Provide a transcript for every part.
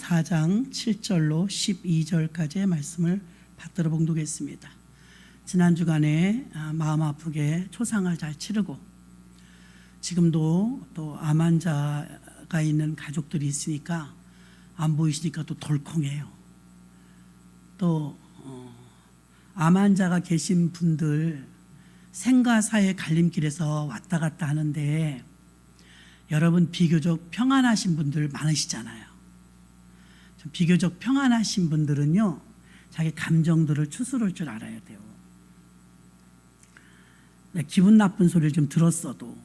4장 7절로 12절까지의 말씀을 받들어 봉독했습니다. 지난 주간에 마음 아프게 초상을 잘 치르고 지금도 또 암 환자가 있는 가족들이 있으니까 안 보이시니까 또 덜컹해요. 또 암 환자가 계신 분들 생과 사의 갈림길에서 왔다 갔다 하는데 여러분 비교적 평안하신 분들 많으시잖아요. 좀 비교적 평안하신 분들은요 자기 감정들을 추스를 줄 알아야 돼요. 기분 나쁜 소리를 좀 들었어도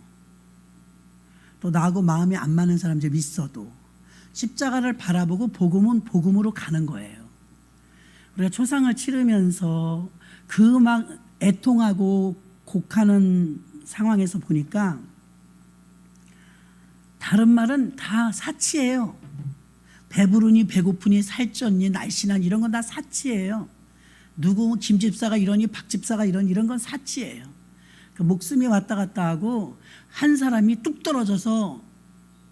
또 나하고 마음이 안 맞는 사람 좀 있어도 십자가를 바라보고 복음은 복음으로 가는 거예요. 우리가 초상을 치르면서 그 막 애통하고 곡하는 상황에서 보니까 다른 말은 다 사치예요. 배부르니 배고프니 살쪘니 날씬하니 이런 건 다 사치예요. 누구 김 집사가 이러니 박 집사가 이러니 이런 건 사치예요. 그 목숨이 왔다 갔다 하고 한 사람이 뚝 떨어져서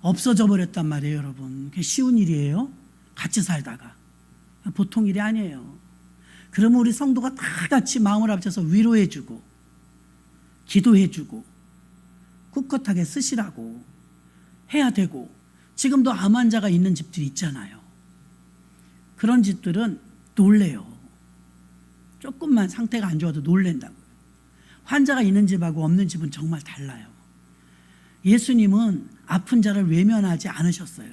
없어져 버렸단 말이에요, 여러분. 그게 쉬운 일이에요. 같이 살다가. 보통 일이 아니에요. 그러면 우리 성도가 다 같이 마음을 합쳐서 위로해주고 기도해주고 꿋꿋하게 쓰시라고 해야 되고, 지금도 암 환자가 있는 집들이 있잖아요. 그런 집들은 놀래요. 조금만 상태가 안 좋아도 놀랜다고요. 환자가 있는 집하고 없는 집은 정말 달라요. 예수님은 아픈 자를 외면하지 않으셨어요.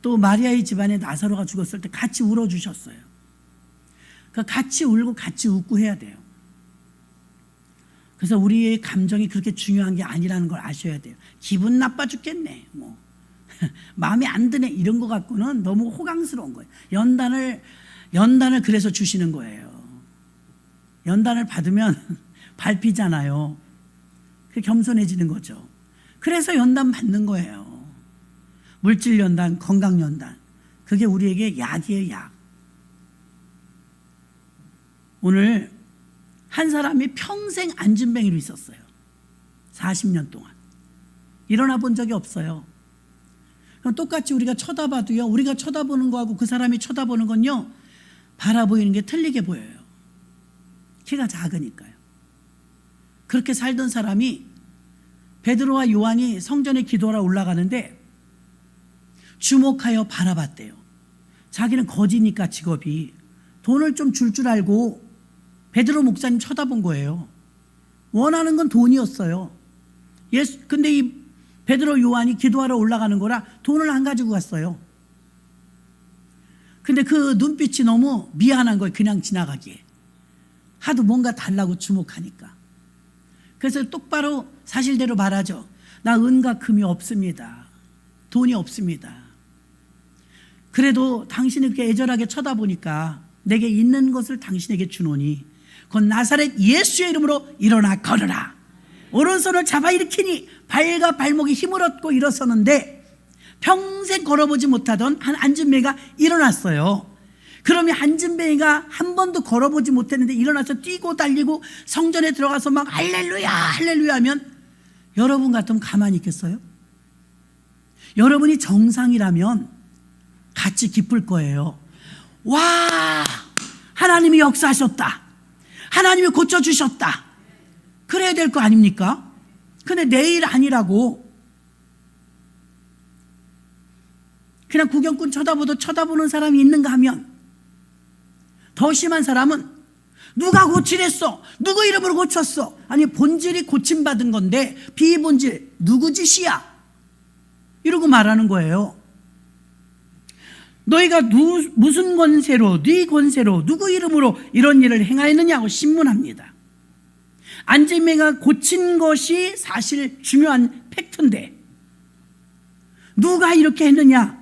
또 마리아의 집안에 나사로가 죽었을 때 같이 울어주셨어요. 같이 울고 같이 웃고 해야 돼요. 그래서 우리의 감정이 그렇게 중요한 게 아니라는 걸 아셔야 돼요. 기분 나빠 죽겠네, 뭐 마음에 안 드네 이런 거 갖고는 너무 호강스러운 거예요. 연단을 그래서 주시는 거예요. 연단을 받으면 밟히잖아요. 그게 겸손해지는 거죠. 그래서 연단 받는 거예요. 물질 연단, 건강 연단. 그게 우리에게 약이에요, 약. 오늘 한 사람이 평생 안진뱅이로 있었어요. 40년 동안. 일어나 본 적이 없어요. 그럼 똑같이 우리가 쳐다봐도요, 우리가 쳐다보는 거하고 그 사람이 쳐다보는 건요, 바라보이는 게 틀리게 보여요. 키가 작으니까요. 그렇게 살던 사람이 베드로와 요한이 성전에 기도하러 올라가는데 주목하여 바라봤대요. 자기는 거지니까 직업이 돈을 좀 줄 알고 베드로 목사님 쳐다본 거예요. 원하는 건 돈이었어요. 근데 이 베드로 요한이 기도하러 올라가는 거라 돈을 안 가지고 갔어요. 근데 그 눈빛이 너무 미안한 거예요. 그냥 지나가기에. 하도 뭔가 달라고 주목하니까. 그래서 똑바로 사실대로 말하죠. 나 은과 금이 없습니다. 돈이 없습니다. 그래도 당신이 그렇게 애절하게 쳐다보니까 내게 있는 것을 당신에게 주노니 곧 나사렛 예수의 이름으로 일어나 걸으라. 오른손을 잡아 일으키니 발과 발목이 힘을 얻고 일어서는데 평생 걸어보지 못하던 한 안진뱅이가 일어났어요. 그러면 안진뱅이가 한 번도 걸어보지 못했는데 일어나서 뛰고 달리고 성전에 들어가서 막 할렐루야 할렐루야 하면 여러분 같으면 가만히 있겠어요? 여러분이 정상이라면 같이 기쁠 거예요. 와, 하나님이 역사하셨다. 하나님이 고쳐주셨다. 그래야 될 거 아닙니까? 근데 내일 아니라고 그냥 구경꾼 쳐다보는 사람이 있는가 하면, 더 심한 사람은 누가 고치랬어? 누구 이름으로 고쳤어? 아니 본질이 고침받은 건데 비본질 누구 짓이야? 이러고 말하는 거예요. 너희가 무슨 권세로 네 권세로 누구 이름으로 이런 일을 행하였느냐고 신문합니다. 안진뱅이가 고친 것이 사실 중요한 팩트인데 누가 이렇게 했느냐?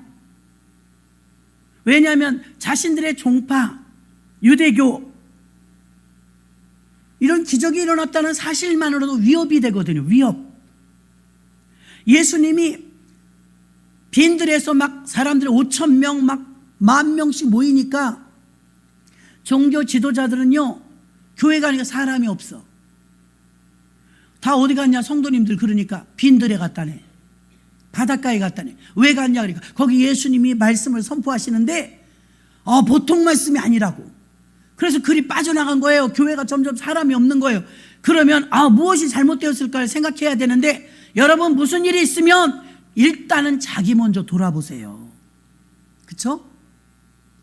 왜냐하면 자신들의 종파 유대교 이런 기적이 일어났다는 사실만으로도 위협이 되거든요. 위협. 예수님이 빈들에서 막 사람들이 5,000명 막 10,000명씩 모이니까 종교 지도자들은요, 교회 가니까 사람이 없어. 다 어디 갔냐 성도님들. 그러니까 빈들에 갔다네. 바닷가에 갔다니. 왜 갔냐 그러니까 거기 예수님이 말씀을 선포하시는데 보통 말씀이 아니라고. 그래서 글이 빠져나간 거예요. 교회가 점점 사람이 없는 거예요. 그러면 무엇이 잘못되었을까 생각해야 되는데, 여러분 무슨 일이 있으면 일단은 자기 먼저 돌아보세요. 그렇죠?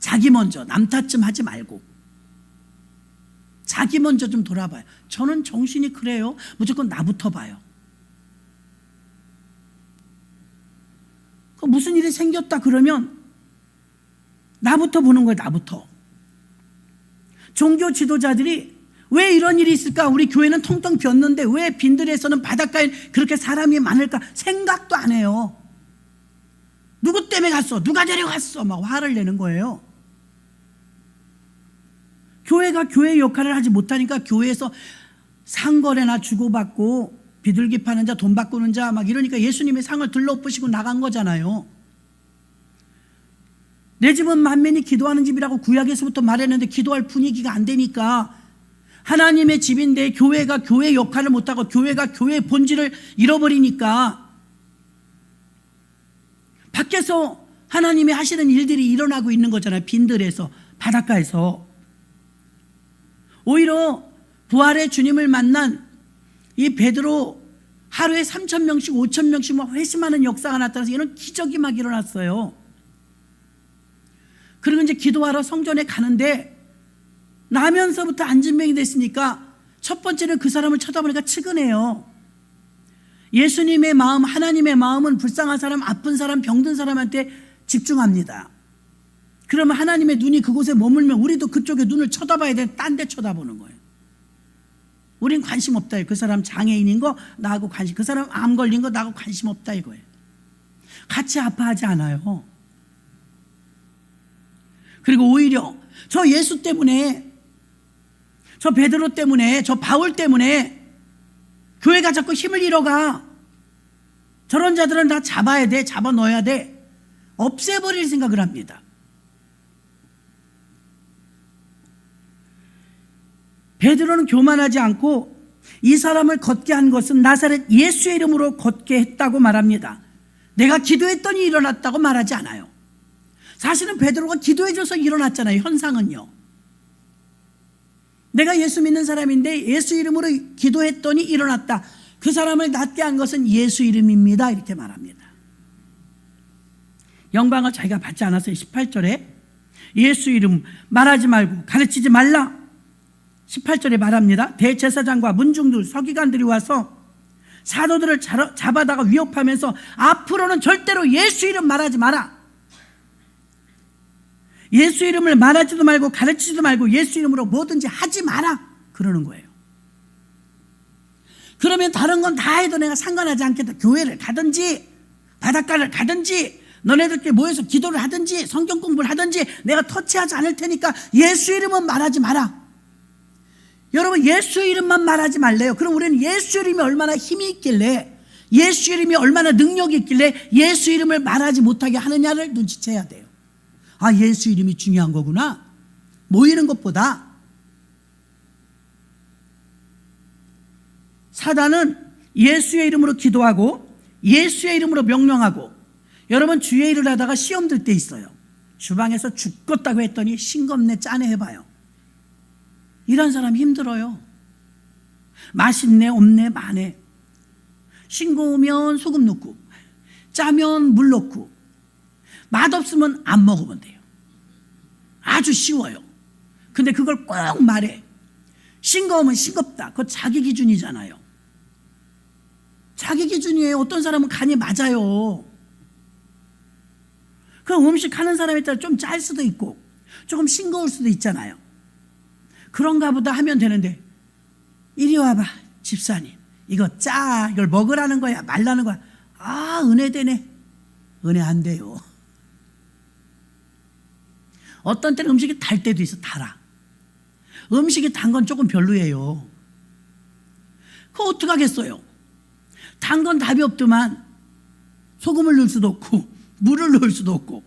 자기 먼저, 남 탓 좀 하지 말고 자기 먼저 좀 돌아봐요. 저는 정신이 그래요. 무조건 나부터 봐요. 무슨 일이 생겼다 그러면 나부터 보는 거예요. 나부터. 종교 지도자들이 왜 이런 일이 있을까? 우리 교회는 텅텅 비었는데 왜 빈들에서는 바닷가에 그렇게 사람이 많을까? 생각도 안 해요. 누구 때문에 갔어? 누가 데려갔어? 막 화를 내는 거예요. 교회가 교회의 역할을 하지 못하니까 교회에서 상거래나 주고받고 비둘기 파는 자, 돈 바꾸는 자 막 이러니까 예수님의 상을 들러엎으시고 나간 거잖아요. 내 집은 만민이 기도하는 집이라고 구약에서부터 말했는데 기도할 분위기가 안 되니까 하나님의 집인데 교회가 교회 역할을 못하고 교회가 교회의 본질을 잃어버리니까 밖에서 하나님이 하시는 일들이 일어나고 있는 거잖아요. 빈들에서, 바닷가에서. 오히려 부활의 주님을 만난 이 베드로 하루에 3,000명씩 5,000명씩 막 회심하는 역사가 나타나서 이런 기적이 막 일어났어요. 그리고 이제 기도하러 성전에 가는데 나면서부터 안진병이 됐으니까 첫 번째는 그 사람을 쳐다보니까 측은해요. 예수님의 마음, 하나님의 마음은 불쌍한 사람, 아픈 사람, 병든 사람한테 집중합니다. 그러면 하나님의 눈이 그곳에 머물면 우리도 그쪽에 눈을 쳐다봐야 돼. 딴 데 쳐다보는 거예요. 우린 관심 없다. 그 사람 장애인인 거 나하고 관심, 그 사람 암 걸린 거 나하고 관심 없다 이거예요. 같이 아파하지 않아요. 그리고 오히려 저 예수 때문에, 저 베드로 때문에, 저 바울 때문에 교회가 자꾸 힘을 잃어가. 저런 자들은 다 잡아야 돼, 잡아 넣어야 돼. 없애버릴 생각을 합니다. 베드로는 교만하지 않고 이 사람을 걷게 한 것은 나사렛 예수의 이름으로 걷게 했다고 말합니다. 내가 기도했더니 일어났다고 말하지 않아요. 사실은 베드로가 기도해줘서 일어났잖아요. 현상은요. 내가 예수 믿는 사람인데 예수 이름으로 기도했더니 일어났다. 그 사람을 낫게 한 것은 예수 이름입니다. 이렇게 말합니다. 영광을 자기가 받지 않았어요. 18절에 예수 이름 말하지 말고 가르치지 말라. 18절에 말합니다. 대제사장과 문중들, 서기관들이 와서 사도들을 잡아다가 위협하면서 앞으로는 절대로 예수 이름 말하지 마라. 예수 이름을 말하지도 말고 가르치지도 말고 예수 이름으로 뭐든지 하지 마라 그러는 거예요. 그러면 다른 건 다 해도 내가 상관하지 않겠다. 교회를 가든지 바닷가를 가든지 너네들끼리 모여서 기도를 하든지 성경 공부를 하든지 내가 터치하지 않을 테니까 예수 이름은 말하지 마라. 여러분, 예수 이름만 말하지 말래요. 그럼 우리는 예수 이름이 얼마나 힘이 있길래, 예수 이름이 얼마나 능력이 있길래 예수 이름을 말하지 못하게 하느냐를 눈치채야 돼요. 예수 이름이 중요한 거구나. 모이는 것보다. 사단은 예수의 이름으로 기도하고 예수의 이름으로 명령하고, 여러분 주의 일을 하다가 시험 들 때 있어요. 주방에서 죽겠다고 했더니 싱겁네 짜네 해봐요. 이런 사람 힘들어요. 맛있네 없네 많네. 싱거우면 소금 넣고 짜면 물 넣고 맛없으면 안 먹으면 돼요. 아주 쉬워요. 근데 그걸 꼭 말해. 싱거우면 싱겁다. 그거 자기 기준이잖아요. 자기 기준이에요. 어떤 사람은 간이 맞아요. 그 음식 하는 사람에 따라 좀 짤 수도 있고 조금 싱거울 수도 있잖아요. 그런가 보다 하면 되는데, 이리 와봐 집사님 이거 짜, 이걸 먹으라는 거야 말라는 거야. 은혜 되네. 은혜 안 돼요. 어떤 때는 음식이 달 때도 있어. 달아. 음식이 단 건 조금 별로예요. 그거 어떡하겠어요. 단 건 답이 없더만 소금을 넣을 수도 없고 물을 넣을 수도 없고.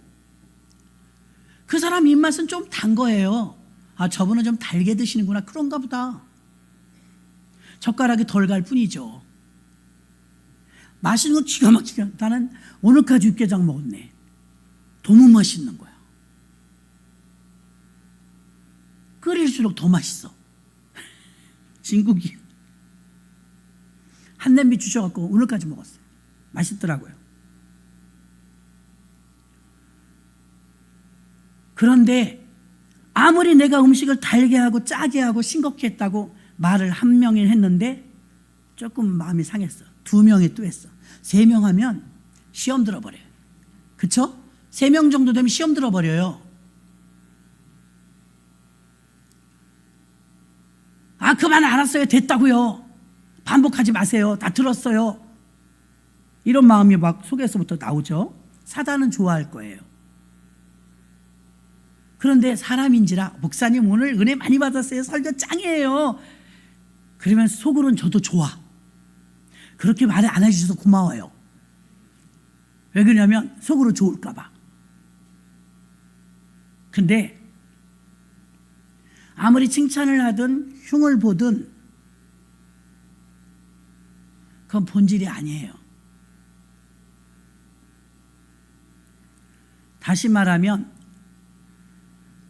그 사람 입맛은 좀 단 거예요. 저분은 좀 달게 드시는구나. 그런가 보다. 젓가락이 덜 갈 뿐이죠. 맛있는 거 기가 막히게. 나는 오늘까지 육개장 먹었네. 너무 맛있는 거야. 끓일수록 더 맛있어. 진국이 한 냄비 주셔갖고 오늘까지 먹었어요. 맛있더라고요. 그런데 아무리 내가 음식을 달게 하고 짜게 하고 싱겁게 했다고 말을 한 명이 했는데 조금 마음이 상했어. 2명이 또 했어. 3명 하면 시험 들어버려요. 그쵸? 3명 정도 되면 시험 들어버려요. 아, 그만 알았어요. 됐다고요. 반복하지 마세요. 다 들었어요. 이런 마음이 막 속에서부터 나오죠. 사단은 좋아할 거예요. 그런데 사람인지라 목사님 오늘 은혜 많이 받았어요. 설교 짱이에요. 그러면 속으로는 저도 좋아. 그렇게 말을 안 해주셔서 고마워요. 왜 그러냐면 속으로 좋을까 봐. 근데 아무리 칭찬을 하든 흉을 보든 그건 본질이 아니에요. 다시 말하면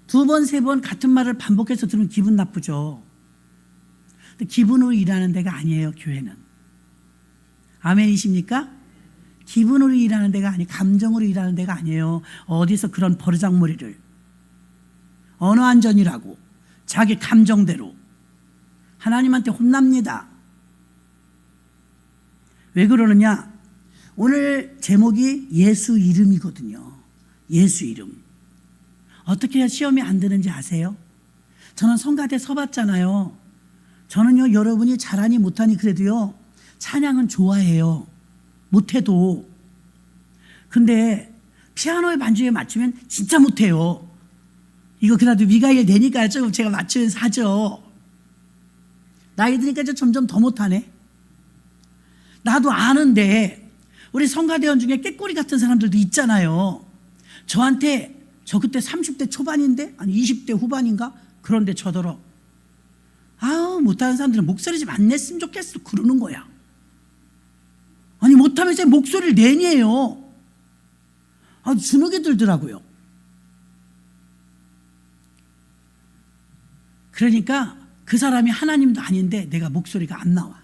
2번, 3번 같은 말을 반복해서 들으면 기분 나쁘죠. 근데 기분으로 일하는 데가 아니에요, 교회는. 아멘이십니까? 기분으로 일하는 데가 아니, 감정으로 일하는 데가 아니에요. 어디서 그런 버르장머리를. 언어안전이라고 자기 감정대로 하나님한테 혼납니다. 왜 그러느냐? 오늘 제목이 예수 이름이거든요. 예수 이름. 어떻게 해야 시험이 안 드는지 아세요? 저는 성가대 서봤잖아요. 저는요, 여러분이 잘하니 못하니 그래도요, 찬양은 좋아해요. 못해도. 근데 피아노의 반주에 맞추면 진짜 못해요. 이거 그래도 미가엘 되니까 조금 제가 맞추면서 하죠. 나이 드니까 점점 더 못하네. 나도 아는데 우리 성가대원 중에 깨꼬리 같은 사람들도 있잖아요. 저한테 저 그때 30대 초반인데 아니 20대 후반인가? 그런데 저더러 아우 못하는 사람들은 목소리 좀 안 냈으면 좋겠어 그러는 거야. 아니 못하면서 목소리를 내니에요. 아주 주눅이 들더라고요. 그러니까 그 사람이 하나님도 아닌데 내가 목소리가 안 나와.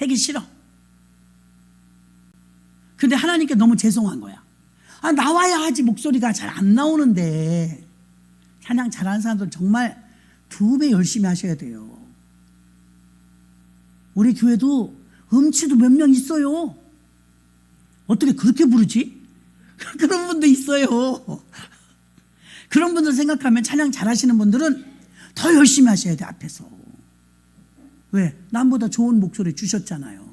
하기 싫어. 근데 하나님께 너무 죄송한 거야. 아, 나와야 하지 목소리가 잘 안 나오는데. 찬양 잘하는 사람들 정말 2배 열심히 하셔야 돼요. 우리 교회도 음치도 몇 명 있어요. 어떻게 그렇게 부르지? 그런 분도 있어요. 그런 분들 생각하면 찬양 잘하시는 분들은 더 열심히 하셔야 돼, 앞에서. 왜? 남보다 좋은 목소리 주셨잖아요.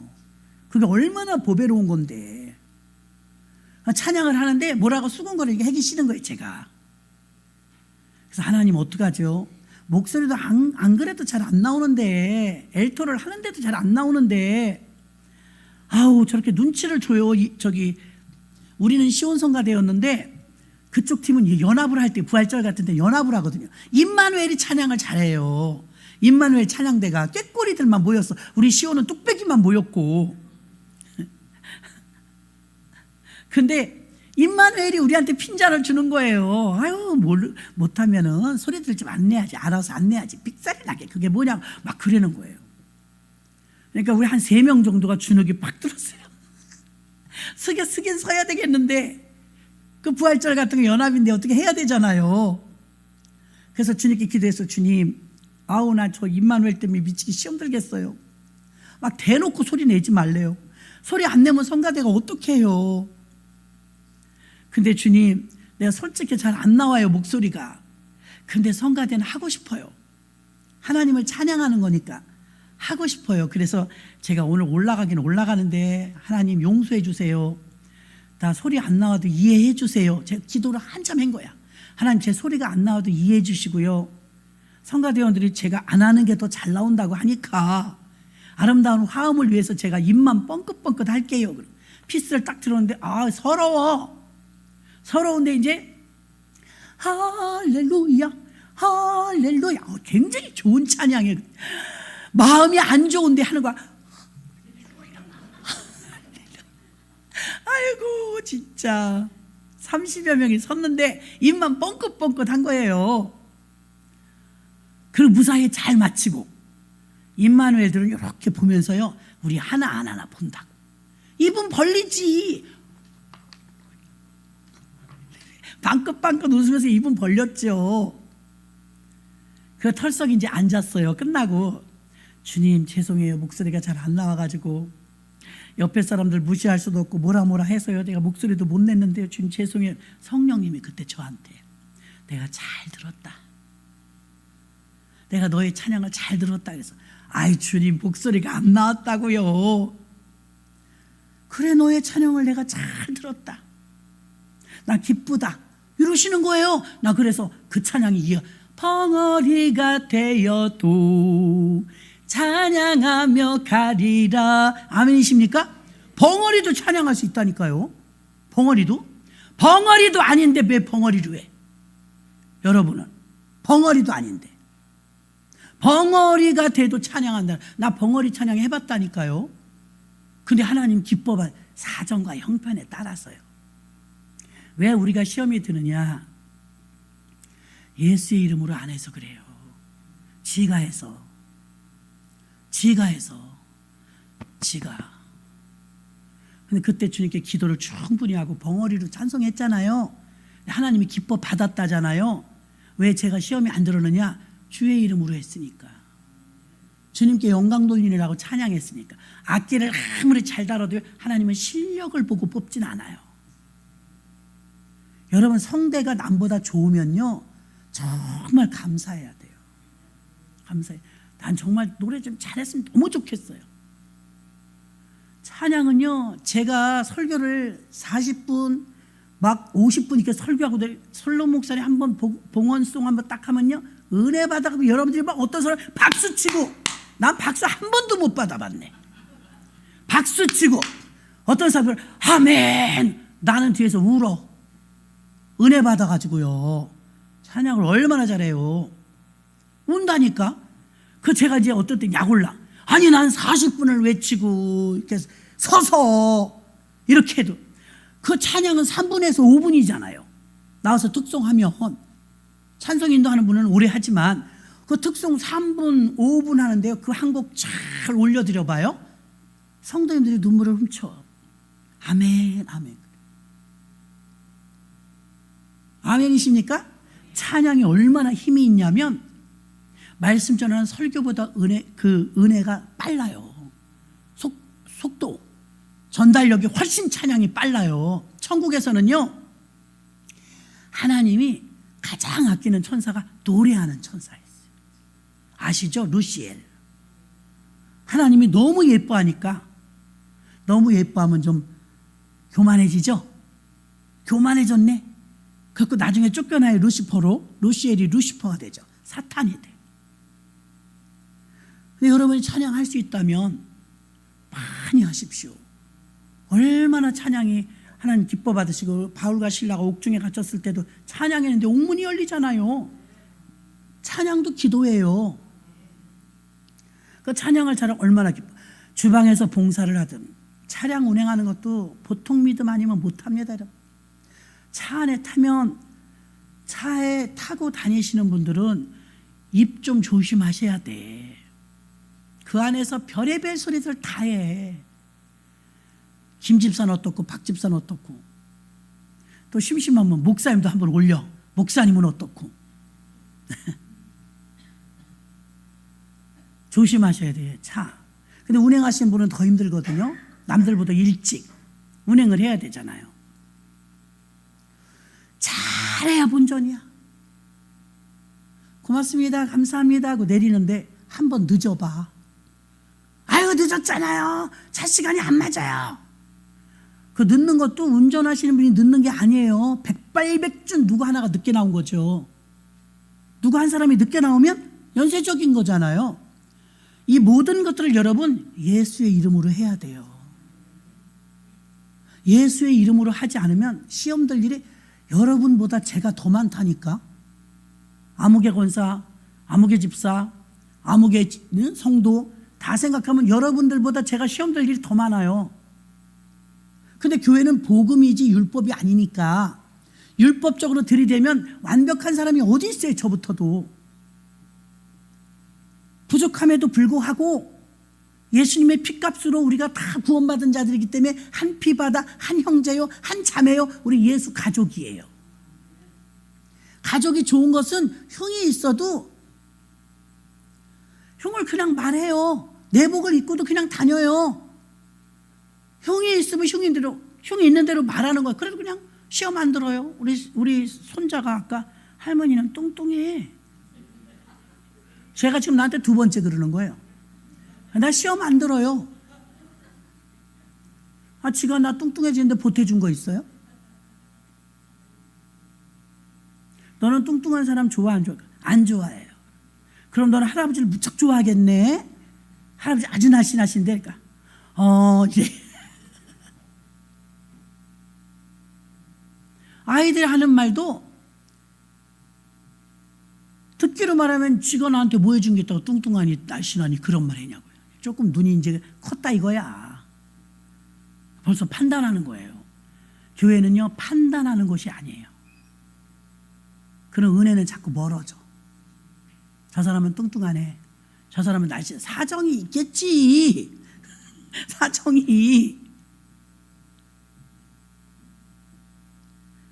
그게 얼마나 보배로운 건데. 찬양을 하는데 뭐라고 수근거리게 하기 싫은 거예요, 제가. 그래서 하나님 어떡하죠? 목소리도 안 그래도 잘 안 나오는데, 엘토를 하는데도 잘 안 나오는데, 아우, 저렇게 눈치를 줘요. 우리는 시온성가대였는데, 그쪽 팀은 연합을 할 때 부활절 같은데 연합을 하거든요. 임마누엘이 찬양을 잘해요. 임마누엘 찬양대가 꾀꼬리들만 모였어. 우리 시온은 뚝배기만 모였고. 근데 임마누엘이 우리한테 핀잔을 주는 거예요. 아유, 못하면은 소리들 좀 안 내야지. 알아서 안 내야지. 삑사리 나게. 그게 뭐냐고 막 그러는 거예요. 그러니까 우리 한 3명 정도가 주눅이 팍 들었어요. 쓰긴 서야 되겠는데 그 부활절 같은 거 연합인데 어떻게 해야 되잖아요. 그래서 주님께 기도해서 주님, 아우 나 저 임마누엘 때문에 미치기 시험 들겠어요. 막 대놓고 소리 내지 말래요. 소리 안 내면 성가대가 어떻게 해요. 근데 주님, 내가 솔직히 잘 안 나와요, 목소리가. 근데 성가대는 하고 싶어요. 하나님을 찬양하는 거니까 하고 싶어요. 그래서 제가 오늘 올라가긴 올라가는데 하나님 용서해 주세요. 나 소리 안 나와도 이해해 주세요. 제가 기도를 한참 한 거야. 하나님 제 소리가 안 나와도 이해해 주시고요. 성가대원들이 제가 안 하는 게 더 잘 나온다고 하니까 아름다운 화음을 위해서 제가 입만 뻥긋뻥긋 할게요. 피스를 딱 들었는데 아 서러운데 이제 할렐루야 할렐루야 굉장히 좋은 찬양이에요. 마음이 안 좋은데 하는 거야. 아이고 진짜 30여 명이 섰는데 입만 뻥긋뻥긋한 거예요. 그리고 무사히 잘 마치고 임마누엘들은 이렇게 보면서요, 우리 하나하나 본다고. 입은 벌리지. 방긋방긋 웃으면서 입은 벌렸죠. 그 털썩 이제 앉았어요. 끝나고 주님 죄송해요, 목소리가 잘 안 나와가지고 옆에 사람들 무시할 수도 없고 뭐라 해서요, 내가 목소리도 못 냈는데요, 주님 죄송해요. 성령님이 그때 저한테 내가 잘 들었다, 내가 너의 찬양을 잘 들었다 그래서 아이 주님 목소리가 안 나왔다고요. 그래 너의 찬양을 내가 잘 들었다, 나 기쁘다 이러시는 거예요. 나 그래서 그 찬양이 이어 벙어리가 되어도 찬양하며 가리라. 아멘이십니까? 벙어리도 찬양할 수 있다니까요. 벙어리도 아닌데 왜 벙어리로 해? 여러분은 벙어리도 아닌데 벙어리가 돼도 찬양한다. 나 벙어리 찬양 해봤다니까요. 근데 하나님 기뻐봐. 사정과 형편에 따라서요. 왜 우리가 시험이 드느냐? 예수의 이름으로 안 해서 그래요. 지가 해서. 근데 그때 주님께 기도를 충분히 하고 벙어리로 찬송했잖아요. 하나님이 기뻐 받았다잖아요. 왜 제가 시험이 안 들었느냐? 주의 이름으로 했으니까. 주님께 영광 돌리느라고 찬양했으니까. 악기를 아무리 잘 다뤄도 하나님은 실력을 보고 뽑진 않아요. 여러분 성대가 남보다 좋으면요 정말 감사해야 돼요. 감사해. 난 정말 노래 좀 잘했으면 너무 좋겠어요. 찬양은요, 제가 설교를 40분 막 50분 이렇게 설교하고 솔로 목사님 한번 봉헌송 한번 딱 하면요 은혜 받아가고 여러분들이 막 어떤 사람 박수 치고, 난 박수 한 번도 못 받아봤네. 박수 치고 어떤 사람들 아멘, 나는 뒤에서 울어. 은혜 받아가지고요 찬양을 얼마나 잘해요. 운다니까. 그 제가 이제 어떨 때 약올라. 아니 난 40분을 외치고 이렇게 서서 이렇게 해도 그 찬양은 3분에서 5분이잖아요. 나와서 특송하면 찬송 인도하는 분은 오래 하지만 그 특송 3분 5분 하는데요, 그 한 곡 잘 올려드려 봐요. 성도님들이 눈물을 훔쳐. 아멘 아멘. 아멘이십니까? 찬양이 얼마나 힘이 있냐면 말씀 전하는 설교보다 은혜가 빨라요. 속도, 전달력이 훨씬 찬양이 빨라요. 천국에서는요 하나님이 가장 아끼는 천사가 노래하는 천사였어요. 아시죠? 루시엘. 하나님이 너무 예뻐하니까, 너무 예뻐하면 좀 교만해지죠? 교만해졌네. 그래서 나중에 쫓겨나요. 루시엘이 루시퍼가 되죠. 사탄이 돼. 근데 여러분이 찬양할 수 있다면 많이 하십시오. 얼마나 찬양이 하나님 기뻐 받으시고, 바울과 실라가 옥중에 갇혔을 때도 찬양했는데 옥문이 열리잖아요. 찬양도 기도예요. 그 찬양을 잘하면 얼마나 기뻐. 주방에서 봉사를 하든 차량 운행하는 것도 보통 믿음 아니면 못합니다. 차 안에 타면, 차에 타고 다니시는 분들은 입 좀 조심하셔야 돼. 그 안에서 별의별 소리들 다 해. 김집사는 어떻고 박집사는 어떻고, 또 심심하면 목사님도 한번 올려. 목사님은 어떻고. 조심하셔야 돼요. 차. 근데 운행하시는 분은 더 힘들거든요. 남들보다 일찍 운행을 해야 되잖아요. 잘해야 본전이야. 고맙습니다, 감사합니다 하고 내리는데 한 번 늦어봐. 아유 늦었잖아요, 차 시간이 안 맞아요. 그 늦는 것도 운전하시는 분이 늦는 게 아니에요. 백발백중 누구 하나가 늦게 나온 거죠. 누구 한 사람이 늦게 나오면 연쇄적인 거잖아요. 이 모든 것들을 여러분 예수의 이름으로 해야 돼요. 예수의 이름으로 하지 않으면 시험될 일이 여러분보다 제가 더 많다니까. 아무개 권사, 아무개 집사, 아무개 성도 다 생각하면 여러분들보다 제가 시험될 일이 더 많아요. 근데 교회는 복음이지 율법이 아니니까 율법적으로 들이대면 완벽한 사람이 어디 있어요. 저부터도 부족함에도 불구하고 예수님의 피값으로 우리가 다 구원받은 자들이기 때문에 한 피바다, 한 형제요, 한 자매요, 우리 예수 가족이에요. 가족이 좋은 것은 흉이 있어도 흉을 그냥 말해요. 내복을 입고도 그냥 다녀요. 흉이 있으면 흉이 있는 대로 말하는 거예요. 그래도 그냥 시험 안 들어요. 우리 손자가 아까 할머니는 뚱뚱해. 제가 지금 나한테 두 번째 그러는 거예요. 나 시험 안 들어요. 지가 나 뚱뚱해지는데 보태준 거 있어요? 너는 뚱뚱한 사람 좋아 안 좋아? 안 좋아해요. 그럼 너는 할아버지를 무척 좋아하겠네. 할아버지 아주 날씬하신데, 그러니까 이제 아이들이 하는 말도 듣기로 말하면 지가 나한테 뭐 해준 게 있다고 뚱뚱하니 날씬하니 그런 말 했냐고요. 조금 눈이 이제 컸다 이거야. 벌써 판단하는 거예요. 교회는요 판단하는 곳이 아니에요. 그런 은혜는 자꾸 멀어져. 저 사람은 뚱뚱하네. 저 사람은 날씬. 사정이 있겠지. 사정이.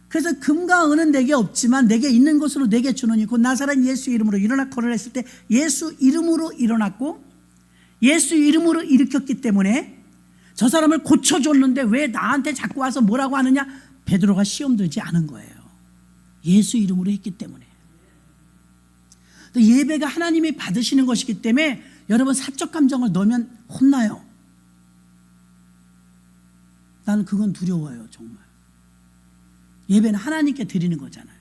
그래서 금과 은은 내게 없지만 내게 있는 것으로 내게 주노니 곧 나사렛 예수 이름으로 일어나 걸어냈을 때 예수 이름으로 일어났고 예수 이름으로 일으켰기 때문에 저 사람을 고쳐줬는데 왜 나한테 자꾸 와서 뭐라고 하느냐? 베드로가 시험 들지 않은 거예요. 예수 이름으로 했기 때문에. 예배가 하나님이 받으시는 것이기 때문에 여러분 사적 감정을 넣으면 혼나요. 나는 그건 두려워요. 정말. 예배는 하나님께 드리는 거잖아요.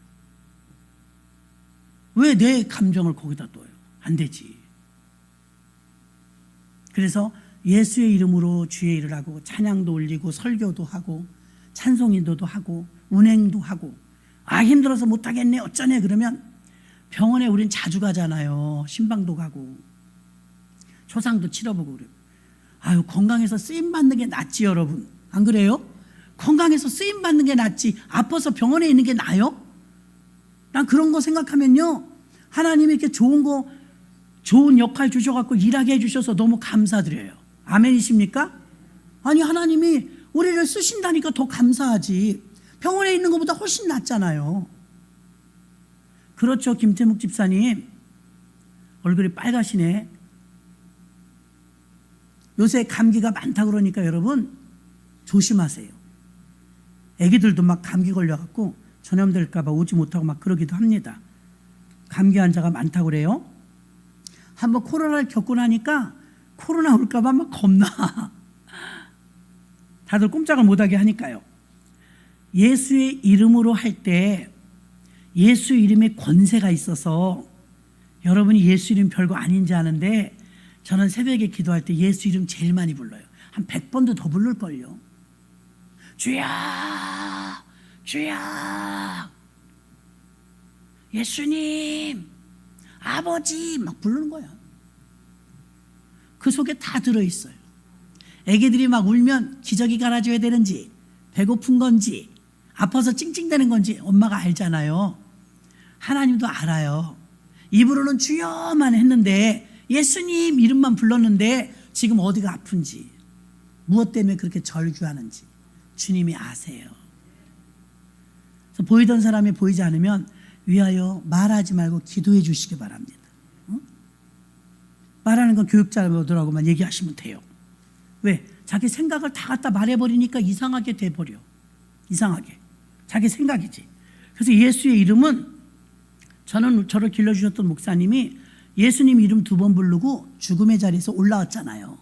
왜 내 감정을 거기다 둬요? 안 되지. 그래서 예수의 이름으로 주의 일을 하고 찬양도 올리고 설교도 하고 찬송인도도 하고 운행도 하고 힘들어서 못하겠네 어쩌네 그러면 병원에 우린 자주 가잖아요. 신방도 가고 초상도 치러보고 그래요. 건강해서 쓰임받는 게 낫지 여러분. 안 그래요? 건강해서 쓰임받는 게 낫지 아파서 병원에 있는 게 나아요? 난 그런 거 생각하면요 하나님이 이렇게 좋은 역할 주셔갖고 일하게 해주셔서 너무 감사드려요. 아멘이십니까? 아니 하나님이 우리를 쓰신다니까 더 감사하지. 병원에 있는 것보다 훨씬 낫잖아요. 그렇죠. 김태묵 집사님 얼굴이 빨가시네. 요새 감기가 많다 그러니까 여러분 조심하세요. 애기들도 막 감기 걸려갖고 전염될까 봐 오지 못하고 막 그러기도 합니다. 감기 환자가 많다고 그래요. 한번 코로나를 겪고 나니까 코로나 올까 봐 막 겁나. 다들 꼼짝을 못하게 하니까요. 예수의 이름으로 할 때 예수 이름에 권세가 있어서 여러분이 예수 이름 별거 아닌지 아는데 저는 새벽에 기도할 때 예수 이름 제일 많이 불러요. 한 100번도 더 부를걸요. 주여 주여 예수님 아버지 막 부르는 거야. 그 속에 다 들어있어요. 애기들이 막 울면 기저귀 갈아줘야 되는지 배고픈 건지 아파서 찡찡대는 건지 엄마가 알잖아요. 하나님도 알아요. 입으로는 주여만 했는데 예수님 이름만 불렀는데 지금 어디가 아픈지 무엇 때문에 그렇게 절규하는지 주님이 아세요. 그래서 보이던 사람이 보이지 않으면 위하여 말하지 말고 기도해 주시기 바랍니다. 응? 말하는 건 교육자들하고만 얘기하시면 돼요. 왜? 자기 생각을 다 갖다 말해버리니까 이상하게 돼버려. 이상하게. 자기 생각이지. 그래서 예수의 이름은 저를 길러주셨던 목사님이 예수님 이름 2번 부르고 죽음의 자리에서 올라왔잖아요.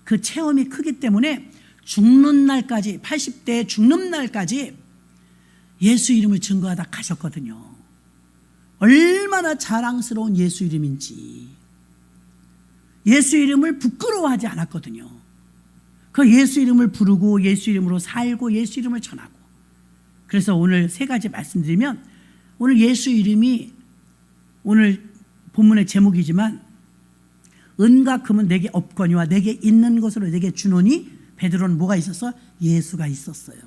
그 체험이 크기 때문에 죽는 날까지 80대 죽는 날까지 예수 이름을 증거하다 가셨거든요. 얼마나 자랑스러운 예수 이름인지. 예수 이름을 부끄러워하지 않았거든요. 그 예수 이름을 부르고 예수 이름으로 살고 예수 이름을 전하고. 그래서 오늘 3가지 말씀드리면 오늘 예수 이름이 오늘 본문의 제목이지만 은과 금은 내게 없거니와 내게 있는 것으로 내게 주노니 베드로는 뭐가 있었어? 예수가 있었어요.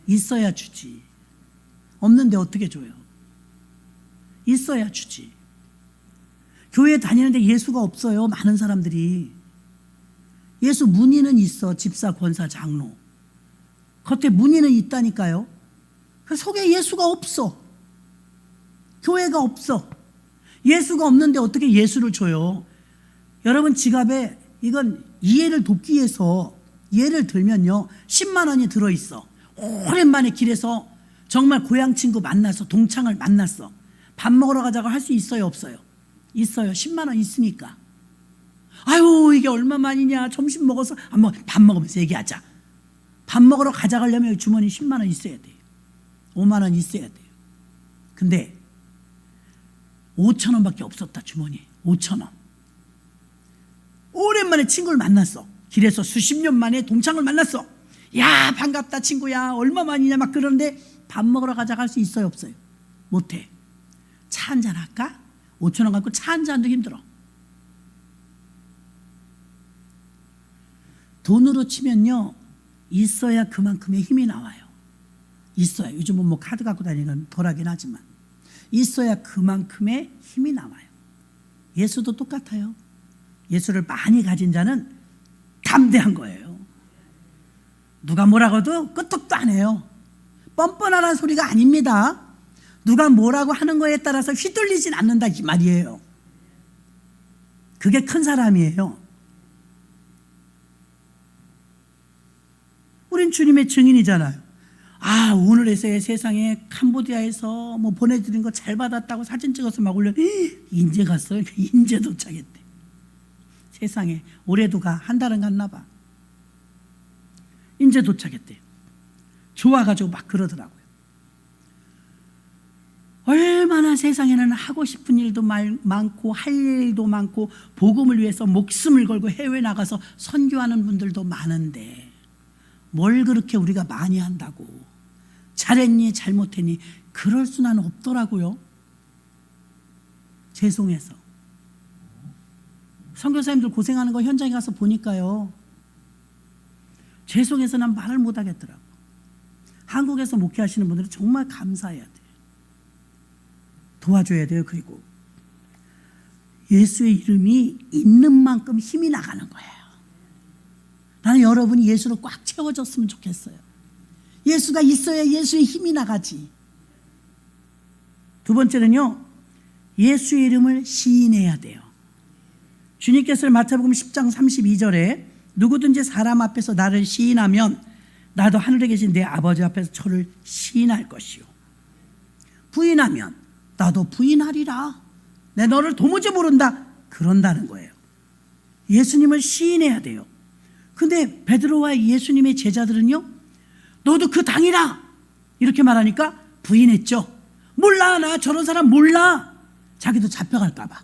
있어야 주지. 없는데 어떻게 줘요? 있어야 주지. 교회 다니는데 예수가 없어요. 많은 사람들이. 예수 문의는 있어. 집사, 권사, 장로. 겉에 문의는 있다니까요. 그 속에 예수가 없어. 교회가 없어. 예수가 없는데 어떻게 예수를 줘요? 여러분 지갑에 이건 이해를 돕기 위해서 예를 들면요. 10만 원이 들어있어. 오랜만에 길에서 정말 고향 친구 만나서 동창을 만났어. 밥 먹으러 가자고 할 수 있어요? 없어요? 있어요. 10만 원 있으니까. 아유 이게 얼마만이냐. 점심 먹어서 밥 먹으면서 얘기하자. 밥 먹으러 가자 가려면 주머니 10만 원 있어야 돼요. 5만 원 있어야 돼요. 근데 5천 원밖에 없었다. 주머니에 5천 원. 오랜만에 친구를 만났어. 길에서 수십 년 만에 동창을 만났어. 야 반갑다 친구야. 얼마만이냐 막 그러는데 밥 먹으러 가자 할 수 있어요? 없어요? 못해. 차 한잔 할까? 5천 원 갖고 차 한잔도 힘들어. 돈으로 치면요 있어야 그만큼의 힘이 나와요. 있어야. 요즘은 뭐 카드 갖고 다니는 건 덜하긴 하지만 있어야 그만큼의 힘이 나와요. 예수도 똑같아요. 예수를 많이 가진 자는 담대한 거예요. 누가 뭐라고 해도 끄떡도 안 해요. 뻔뻔하라는 소리가 아닙니다. 누가 뭐라고 하는 거에 따라서 휘둘리진 않는다 이 말이에요. 그게 큰 사람이에요. 우린 주님의 증인이잖아요. 아 오늘에서의 세상에 캄보디아에서 뭐 보내드린 거 잘 받았다고 사진 찍어서 막 올려. 인제 갔어요. 인제 도착했대. 세상에 올해도 가. 한 달은 갔나 봐. 인제 도착했대. 좋아가지고 막 그러더라고요. 얼마나 세상에는 하고 싶은 일도 많고 할 일도 많고 복음을 위해서 목숨을 걸고 해외 나가서 선교하는 분들도 많은데 뭘 그렇게 우리가 많이 한다고 잘했니 잘못했니 그럴 수는 없더라고요. 죄송해서. 선교사님들 고생하는 거 현장에 가서 보니까요. 죄송해서 난 말을 못 하겠더라고. 한국에서 목회하시는 분들은 정말 감사해야 돼요. 도와줘야 돼요. 그리고 예수의 이름이 있는 만큼 힘이 나가는 거예요. 나는 여러분이 예수로 꽉 채워졌으면 좋겠어요. 예수가 있어야 예수의 힘이 나가지. 두 번째는요. 예수의 이름을 시인해야 돼요. 주님께서 마태복음 10장 32절에 누구든지 사람 앞에서 나를 시인하면 나도 하늘에 계신 내 아버지 앞에서 저를 시인할 것이요. 부인하면 나도 부인하리라. 내 너를 도무지 모른다. 그런다는 거예요. 예수님을 시인해야 돼요. 근데 베드로와 예수님의 제자들은요. 너도 그 당이라 이렇게 말하니까 부인했죠. 몰라 나 저런 사람 몰라. 자기도 잡혀갈까 봐.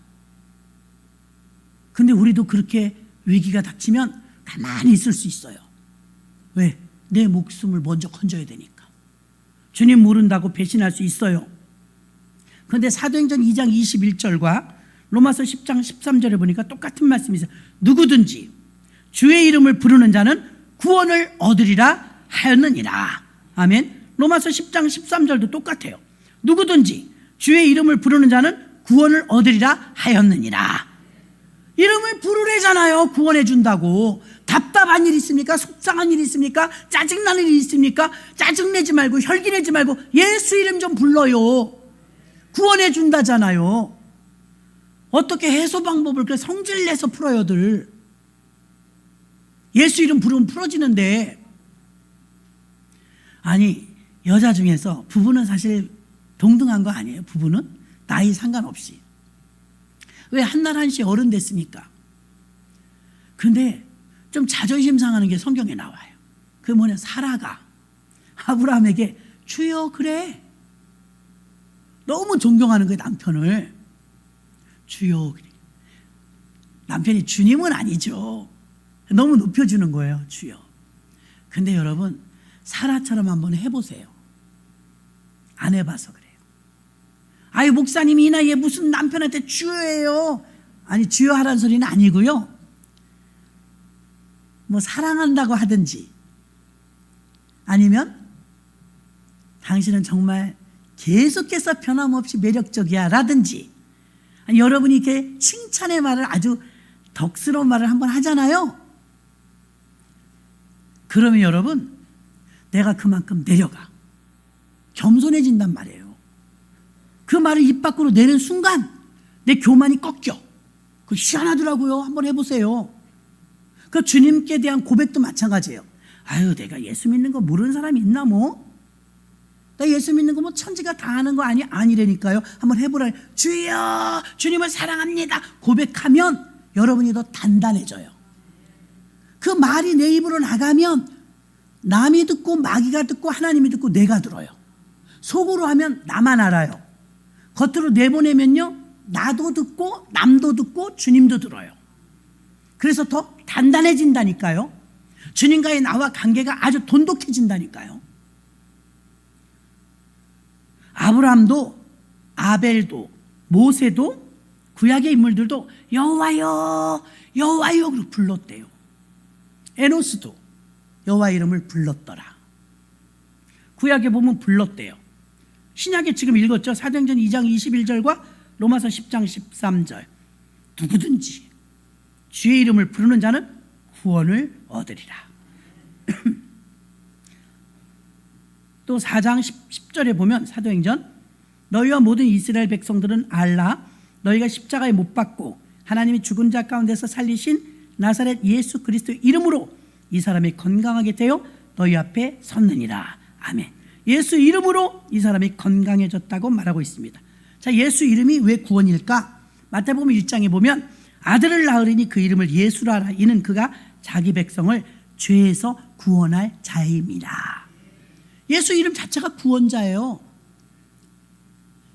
근데 우리도 그렇게 위기가 닥치면 가만히 있을 수 있어요. 왜? 내 목숨을 먼저 건져야 되니까. 주님 모른다고 배신할 수 있어요. 그런데 사도행전 2장 21절과 로마서 10장 13절에 보니까 똑같은 말씀이 있어요. 누구든지 주의 이름을 부르는 자는 구원을 얻으리라 하였느니라. 아멘. 로마서 10장 13절도 똑같아요. 누구든지 주의 이름을 부르는 자는 구원을 얻으리라 하였느니라. 이름을 부르래잖아요. 구원해 준다고. 답답한 일 있습니까? 속상한 일 있습니까? 짜증나는 일 있습니까? 짜증내지 말고 혈기내지 말고 예수 이름 좀 불러요. 구원해 준다잖아요. 어떻게 해소 방법을 그렇게 성질내서 풀어요들. 예수 이름 부르면 풀어지는데. 아니 여자 중에서 부부는 사실 동등한 거 아니에요. 부부는 나이 상관없이. 왜 한날 한시 어른 됐으니까. 근데 좀 자존심 상하는 게 성경에 나와요. 그게 뭐냐. 사라가 아브라함에게 주여 그래. 너무 존경하는 거예요. 남편을. 주여 그래. 남편이 주님은 아니죠. 너무 높여주는 거예요. 주여. 근데 여러분 사라처럼 한번 해보세요. 안 해봐서 그래요. 아유 목사님이 이 나이에 무슨 남편한테 주여예요. 아니 주여 하라는 소리는 아니고요. 뭐 사랑한다고 하든지 아니면 당신은 정말 계속해서 변함없이 매력적이야 라든지, 여러분이 이렇게 칭찬의 말을, 아주 덕스러운 말을 한번 하잖아요. 그러면 여러분, 내가 그만큼 내려가 겸손해진단 말이에요. 그 말을 입 밖으로 내는 순간 내 교만이 꺾여. 그거 희한하더라고요. 한번 해보세요. 그 주님께 대한 고백도 마찬가지예요. 아유, 내가 예수 믿는 거 모르는 사람이 있나 뭐? 나 예수 믿는 거 뭐 천지가 다 아는 거 아니라니까요. 한번 해보라. 주여, 주님을 사랑합니다. 고백하면 여러분이 더 단단해져요. 그 말이 내 입으로 나가면 남이 듣고 마귀가 듣고 하나님이 듣고 내가 들어요. 속으로 하면 나만 알아요. 겉으로 내보내면요, 나도 듣고 남도 듣고 주님도 들어요. 그래서 더 단단해진다니까요. 주님과의 나와 관계가 아주 돈독해진다니까요. 아브라함도, 아벨도, 모세도, 구약의 인물들도 여호와여 여호와여 불렀대요. 에노스도 여호와 이름을 불렀더라. 구약에 보면 불렀대요. 신약에 지금 읽었죠. 사도행전 2장 21절과 로마서 10장 13절. 누구든지 주의 이름을 부르는 자는 구원을 얻으리라. 또 4장 10절에 보면 사도행전, 너희와 모든 이스라엘 백성들은 알라, 너희가 십자가에 못 박고 하나님이 죽은 자 가운데서 살리신 나사렛 예수 그리스도 이름으로 이 사람이 건강하게 되어 너희 앞에 섰느니라. 아멘. 예수 이름으로 이 사람이 건강해졌다고 말하고 있습니다. 자, 예수 이름이 왜 구원일까? 마태복음 1장에 보면 아들을 낳으리니 그 이름을 예수라 하라. 이는 그가 자기 백성을 죄에서 구원할 자임이라. 예수 이름 자체가 구원자예요.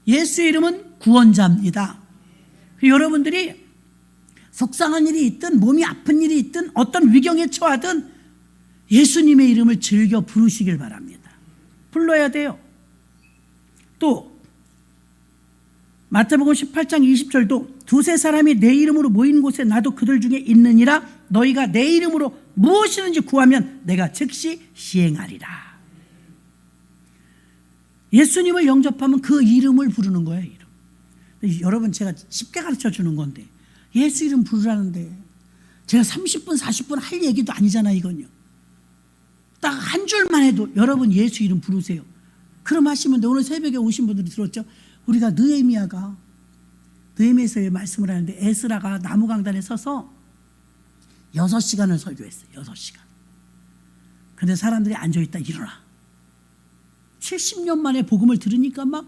예수 이름은 구원자입니다. 여러분들이 속상한 일이 있든 몸이 아픈 일이 있든 어떤 위경에 처하든 예수님의 이름을 즐겨 부르시길 바랍니다. 불러야 돼요. 또 마태복음 18장 20절도 두세 사람이 내 이름으로 모인 곳에 나도 그들 중에 있느니라. 너희가 내 이름으로 무엇이든지 구하면 내가 즉시 시행하리라. 예수님을 영접하면 그 이름을 부르는 거예요. 이름. 여러분, 제가 쉽게 가르쳐 주는 건데 예수 이름 부르라는데 제가 30분 40분 할 얘기도 아니잖아요. 이건요. 딱 한 줄만 해도 여러분 예수 이름 부르세요. 그럼 하시면 돼. 오늘 새벽에 오신 분들이 들었죠. 우리가 느헤미야에서 말씀을 하는데 에스라가 나무강단에 서서 6시간을 설교했어요. 6시간. 근데 사람들이 앉아있다 일어나. 70년 만에 복음을 들으니까 막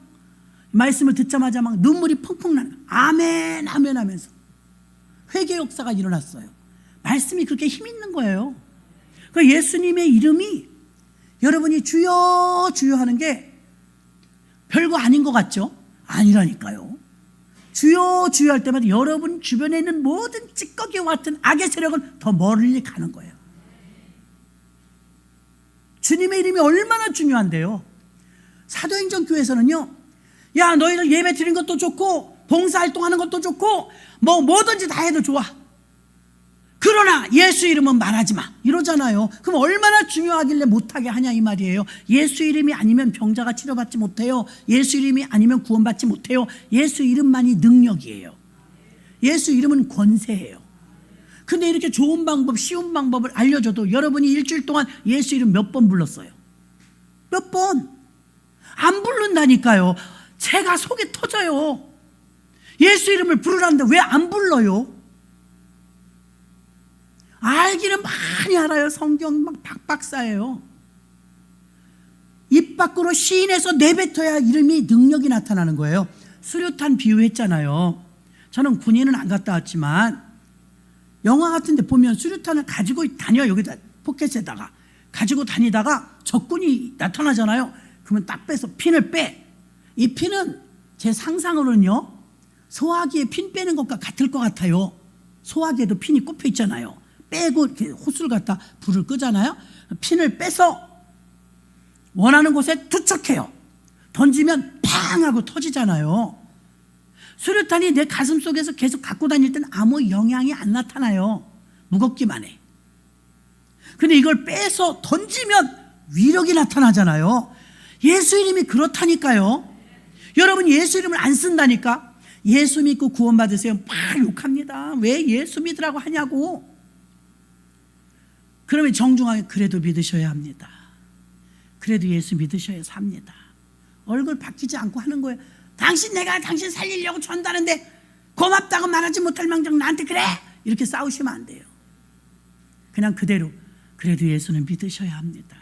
말씀을 듣자마자 막 눈물이 펑펑 나는 거예요. 아멘 아멘 하면서 회개 역사가 일어났어요. 말씀이 그렇게 힘 있는 거예요. 그 예수님의 이름이 여러분이 주여 주여 하는 게 별거 아닌 것 같죠? 아니라니까요. 주여 주여 할 때마다 여러분 주변에 있는 모든 찌꺼기와 같은 악의 세력은 더 멀리 가는 거예요. 주님의 이름이 얼마나 중요한데요. 사도행전 교회에서는요, 야 너희들 예배 드리는 것도 좋고 봉사활동하는 것도 좋고 뭐든지 다 해도 좋아. 그러나 예수 이름은 말하지 마 이러잖아요. 그럼 얼마나 중요하길래 못하게 하냐 이 말이에요. 예수 이름이 아니면 병자가 치료받지 못해요. 예수 이름이 아니면 구원받지 못해요. 예수 이름만이 능력이에요. 예수 이름은 권세예요. 근데 이렇게 좋은 방법, 쉬운 방법을 알려줘도 여러분이 일주일 동안 예수 이름 몇 번 불렀어요? 몇 번? 안 부른다니까요. 제가 속이 터져요. 예수 이름을 부르라는데 왜 안 불러요? 알기는 많이 알아요. 성경 막 박박사예요. 입 밖으로 시인해서 내뱉어야 이름이 능력이 나타나는 거예요. 수류탄 비유했잖아요. 저는 군인은 안 갔다 왔지만 영화 같은 데 보면 수류탄을 가지고 다녀요. 여기다 포켓에다가 가지고 다니다가 적군이 나타나잖아요. 그러면 딱 빼서 핀을 빼. 이 핀은 제 상상으로는요, 소화기에 핀 빼는 것과 같을 것 같아요. 소화기에도 핀이 꼽혀 있잖아요. 빼고 이렇게 호스를 갖다 불을 끄잖아요. 핀을 빼서 원하는 곳에 투척해요. 던지면 팡 하고 터지잖아요. 수류탄이 내 가슴 속에서 계속 갖고 다닐 때는 아무 영향이 안 나타나요. 무겁기만 해. 근데 이걸 빼서 던지면 위력이 나타나잖아요. 예수 이름이 그렇다니까요. 여러분 예수 이름을 안 쓴다니까. 예수 믿고 구원받으세요. 막 욕합니다. 왜 예수 믿으라고 하냐고. 그러면 정중하게 그래도 믿으셔야 합니다. 그래도 예수 믿으셔야 삽니다. 얼굴 바뀌지 않고 하는 거예요. 내가 당신 살리려고 전다는데 고맙다고 말하지 못할 망정 나한테 그래? 이렇게 싸우시면 안 돼요. 그냥 그대로 그래도 예수는 믿으셔야 합니다.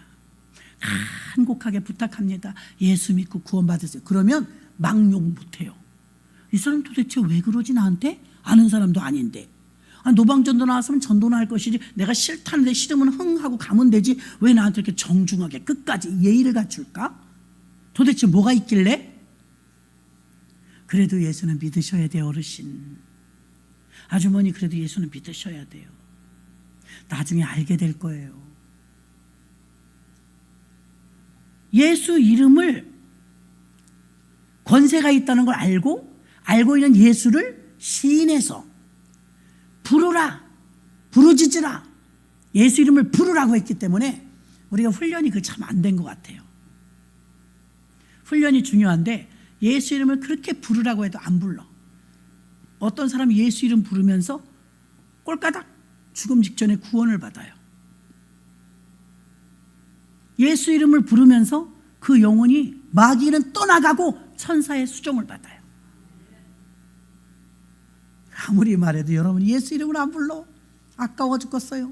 간곡하게 부탁합니다. 예수 믿고 구원받으세요. 그러면 막 욕 못해요. 이 사람 도대체 왜 그러지 나한테? 아는 사람도 아닌데. 노방전도 나왔으면 전도나 할 것이지 내가 싫다는데 싫으면 흥 하고 가면 되지 왜 나한테 이렇게 정중하게 끝까지 예의를 갖출까? 도대체 뭐가 있길래? 그래도 예수는 믿으셔야 돼요. 어르신 아주머니 그래도 예수는 믿으셔야 돼요. 나중에 알게 될 거예요. 예수 이름을 권세가 있다는 걸 알고 있는 예수를 시인해서 부르라, 부르짖으라, 예수 이름을 부르라고 했기 때문에 우리가 훈련이 그 참 안 된 것 같아요. 훈련이 중요한데 예수 이름을 그렇게 부르라고 해도 안 불러. 어떤 사람이 예수 이름 부르면서 꼴까닥 죽음 직전에 구원을 받아요. 예수 이름을 부르면서 그 영혼이 마귀는 떠나가고 천사의 수종을 받아요. 아무리 말해도 여러분 예수 이름을 안 불러. 아까워 죽겠어요.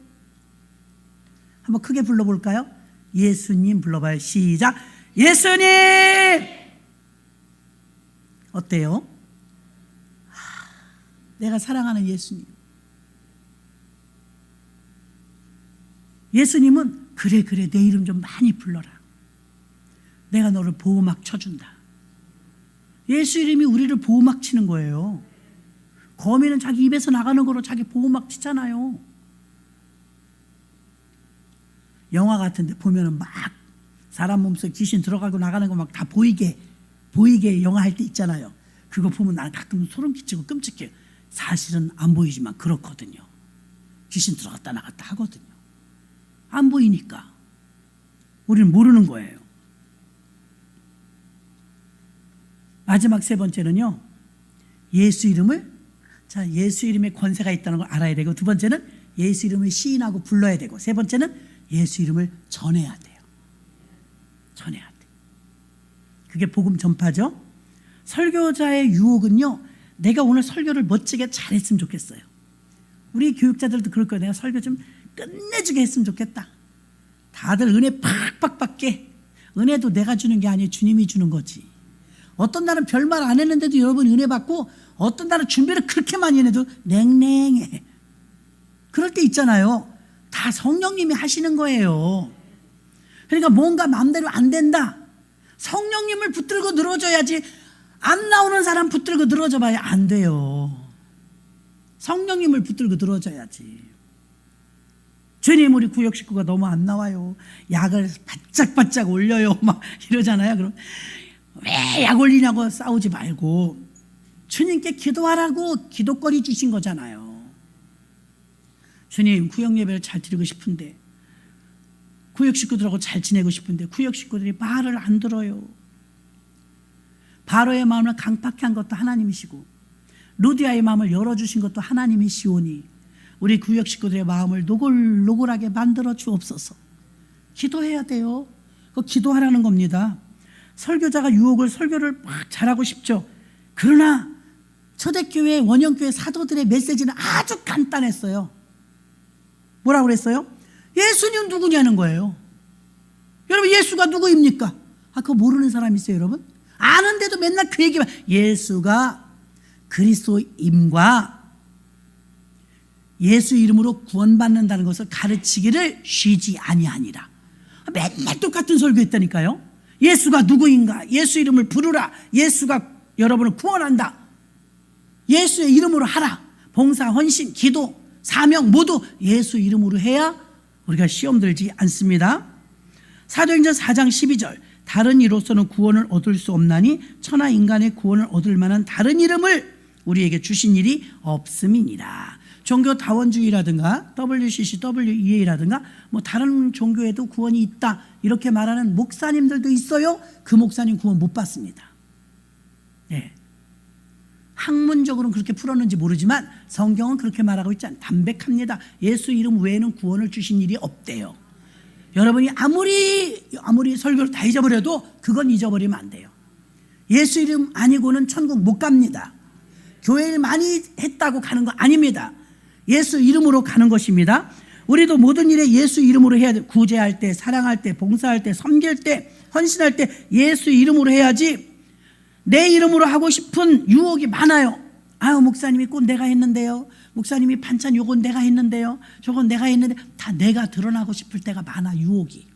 한번 크게 불러볼까요? 예수님 불러봐요. 시작. 예수님. 어때요? 내가 사랑하는 예수님. 예수님은 그래 내 이름 좀 많이 불러라. 내가 너를 보호막 쳐준다. 예수 이름이 우리를 보호막 치는 거예요. 거미는 자기 입에서 나가는 거로 자기 보호막 치잖아요. 영화 같은 데 보면은 막 사람 몸속에 귀신 들어가고 나가는 거 막 다 보이게 영화 할 때 있잖아요. 그거 보면 나는 가끔 소름 끼치고 끔찍해요. 사실은 안 보이지만 그렇거든요. 귀신 들어갔다 나갔다 하거든요. 안 보이니까 우리는 모르는 거예요. 마지막 세 번째는요, 예수 이름을 예수 이름에 권세가 있다는 걸 알아야 되고, 두 번째는 예수 이름을 시인하고 불러야 되고, 세 번째는 예수 이름을 전해야 돼요. 전해야 돼. 그게 복음 전파죠. 설교자의 유혹은요, 내가 오늘 설교를 멋지게 잘했으면 좋겠어요. 우리 교육자들도 그럴 거예요. 내가 설교 좀 끝내주게 했으면 좋겠다. 다들 은혜 팍팍 받게. 은혜도 내가 주는 게 아니에요. 주님이 주는 거지. 어떤 날은 별말 안 했는데도 여러분 은혜 받고, 어떤 날은 준비를 그렇게 많이 해도 냉랭해. 그럴 때 있잖아요. 다 성령님이 하시는 거예요. 그러니까 뭔가 마음대로 안 된다. 성령님을 붙들고 늘어져야지. 안 나오는 사람 붙들고 늘어져 봐야 안 돼요. 성령님을 붙들고 늘어져야지. 주님, 우리 구역 식구가 너무 안 나와요. 약을 바짝바짝 올려요. 막 이러잖아요. 그럼 왜 약 올리냐고 싸우지 말고 주님께 기도하라고 기도거리 주신 거잖아요. 주님, 구역 예배를 잘 드리고 싶은데, 구역 식구들하고 잘 지내고 싶은데 구역 식구들이 말을 안 들어요. 바로의 마음을 강팍해 한 것도 하나님이시고 루디아의 마음을 열어주신 것도 하나님이시오니 우리 구역 식구들의 마음을 노골노골하게 만들어 주옵소서. 기도해야 돼요. 그거 기도하라는 겁니다. 설교자가 설교를 막 잘하고 싶죠. 그러나 초대교회, 원형교회 사도들의 메시지는 아주 간단했어요. 뭐라고 그랬어요? 예수님 누구냐는 거예요. 여러분, 예수가 누구입니까? 그거 모르는 사람 있어요, 여러분? 아는데도 맨날 그 얘기만. 예수가 그리스도임과 예수 이름으로 구원받는다는 것을 가르치기를 쉬지 아니하니라. 맨날 똑같은 설교했다니까요. 예수가 누구인가? 예수 이름을 부르라. 예수가 여러분을 구원한다. 예수의 이름으로 하라. 봉사, 헌신, 기도, 사명 모두 예수 이름으로 해야 우리가 시험 들지 않습니다. 사도행전 4장 12절, 다른 이로서는 구원을 얻을 수 없나니 천하 인간의 구원을 얻을 만한 다른 이름을 우리에게 주신 일이 없음이니라. 종교 다원주의라든가 WCC, WEA라든가 뭐 다른 종교에도 구원이 있다 이렇게 말하는 목사님들도 있어요. 그 목사님 구원 못 받습니다. 네. 학문적으로는 그렇게 풀었는지 모르지만 성경은 그렇게 말하고 있지 않아요. 담백합니다. 예수 이름 외에는 구원을 주신 일이 없대요. 여러분이 아무리 설교를 다 잊어버려도 그건 잊어버리면 안 돼요. 예수 이름 아니고는 천국 못 갑니다. 교회 일 많이 했다고 가는 거 아닙니다. 예수 이름으로 가는 것입니다. 우리도 모든 일에 예수 이름으로 해야 돼. 구제할 때, 사랑할 때, 봉사할 때, 섬길 때, 헌신할 때 예수 이름으로 해야지. 내 이름으로 하고 싶은 유혹이 많아요. 아유, 목사님이 꼭 내가 했는데요. 목사님이 반찬 요건 내가 했는데요. 저건 내가 했는데 다 내가 드러나고 싶을 때가 많아, 유혹이.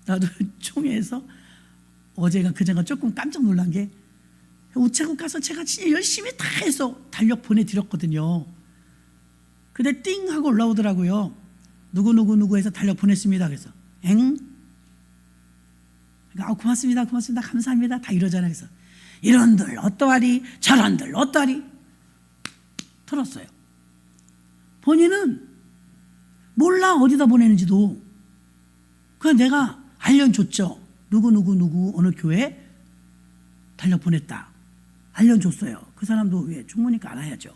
나도 총회에서 어제가 그제가 조금 깜짝 놀란 게 우체국 가서 제가 진짜 열심히 다 해서 달력 보내드렸거든요. 근데 띵 하고 올라오더라고요. 누구 해서 달력 보냈습니다. 그래서 엥? 그러니까 고맙습니다. 감사합니다. 다 이러잖아요. 그래서 이런들 어떠하리 저런들 어떠하리 들었어요. 본인은 몰라 어디다 보내는지도. 그냥 내가 알려줬죠. 누구 어느 교회 달력 보냈다. 알려줬어요. 그 사람도 왜 충분히니까 알아야죠.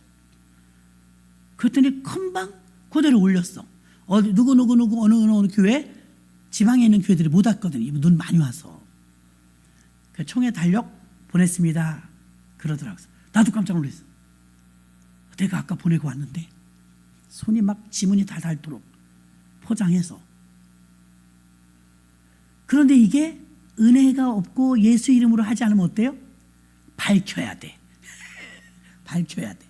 그랬더니 금방 그대로 올렸어. 누구 어느 교회 지방에 있는 교회들이 못 왔거든요. 눈 많이 와서. 그 총회 달력 보냈습니다. 그러더라고요. 나도 깜짝 놀랐어. 내가 아까 보내고 왔는데 손이 막 지문이 다 닳도록 포장해서. 그런데 이게 은혜가 없고 예수 이름으로 하지 않으면 어때요? 밝혀야 돼. 밝혀야 돼.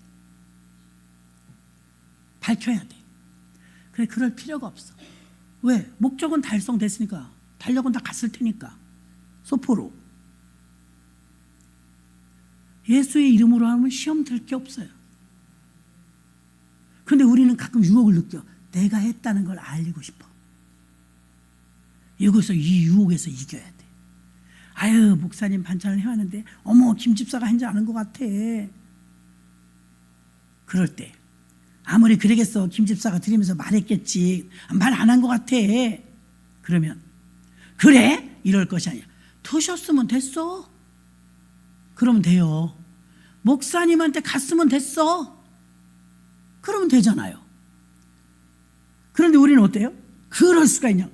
그래, 그럴 필요가 없어. 왜? 목적은 달성됐으니까. 달력은 다 갔을 테니까. 소포로. 예수의 이름으로 하면 시험 들 게 없어요. 근데 우리는 가끔 유혹을 느껴. 내가 했다는 걸 알리고 싶어. 여기서 이 유혹에서 이겨야 돼. 아유, 목사님 반찬을 해왔는데 어머, 김집사가 한지 아는 것 같아. 그럴 때 아무리 그러겠어, 김집사가 드리면서 말했겠지, 말 안 한 것 같아. 그러면 그래? 이럴 것이 아니야. 드셨으면 됐어. 그러면 돼요. 목사님한테 갔으면 됐어. 그러면 되잖아요. 그런데 우리는 어때요? 그럴 수가 있냐?